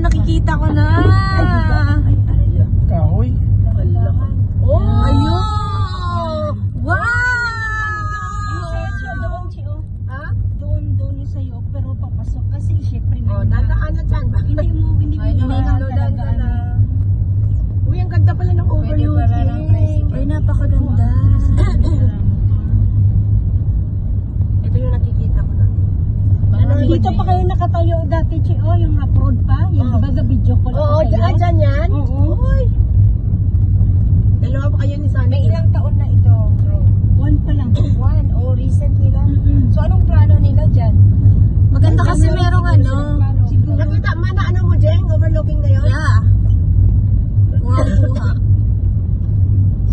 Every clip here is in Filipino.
nakikita ko na. Kahoy. Oh! Ayun! Wow! Doon yung sa'yo, pero papasok kasi syempre Dadaan na dyan. hindi mo talaga. Uy, ang ganda pala ng overlooking. Ay, napakaganda. Ito yung nakikita ko na. Dito pa kayo nakatayo dati, Chio, yung upload pa, yung baga video call. Oo, dyan yan. Oo. Uy. Dalawa pa kayo ni Sunny. May ilang taon na ito, bro? 1 pa lang. 1 o recently lang? Mm-mm. So anong plano nila dyan? Maganda kasi merong ano. Nakita man na ano mo, Jeng? Overlooking na yun? Yeah. Wow, kuha.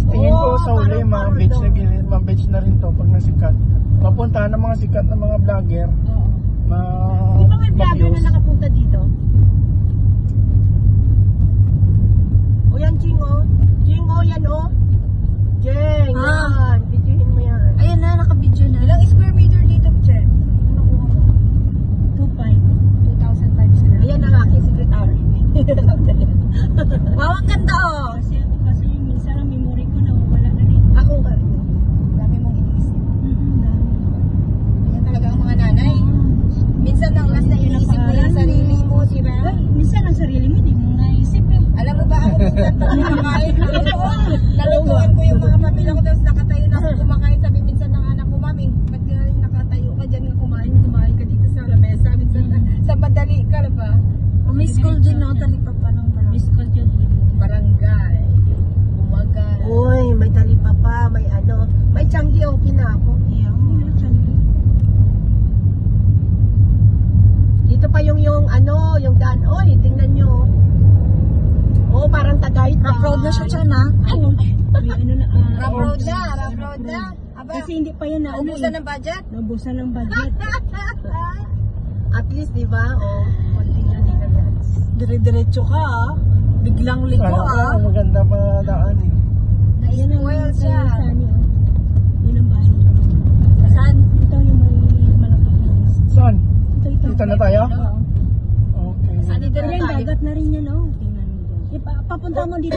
Tingin ko sa uli, parang mga beach na gilid, mga beach na rin to pag nasikat. Papuntahan ng mga sikat na mga vlogger. Di ba may vlogger na nakapunta dito? O yan, Jing, oh. Jing, oh, yan, oh. Jeng, Ah. yan. Videohin mo yan. Ayun na, nakabidyo na. Ilang square meter dito, Che? Ano kuha mo? 2.5. 2,000 square. Ayan ang aking secretary. Wow, ang ganda oh. Kasi minsan ang memory ko na wala na rin. Ako nga. Dami mong iniisip. Dami. Yan talaga ang mga nanay. Minsan ang last na iniisip mo yung sarili mo, di ba? Ay, minsan ang sarili mo, di mo naisip eh. Alam mo ba ako minsan pag kumakain, nalutuan ko yung mga pamilya ko tapos nakatayo na ako kumakain. Sabi minsan ng anak ko, Mami, ba't ka rin nakatayo ka dyan kumain ka dito sa lamesa. Minsan sa madali ka na ba? May school dyan no, talipap pa ng barang. Miss call yun. Barangay, umaga. Uy, may talipa pa, may ano. May Changi ang kinako. Dito pa yung ano, yung daan. Oy, tingnan nyo. Oh, parang Tagaytay. Rock road na siya dyan ha. May ano na. Rough road na, rough road na. Aba, Kasi hindi pa yan na. ubusan ng budget. Naubusan ng budget. At least, di ba? Oh, konti na nila yan. Dire-diretso ka ah. Biglang liko Alam ko, ah. maganda pa daan eh. Na-spoil siya. Yan ang bahay nila. Saan? Ito yung may malapit na. Saan? Ito. Dito na tayo? Oo. Okay. Saan dito na Yan, tayo? dagat na rin yan, oh. Tingnan mo dyan. Papunta mo dito.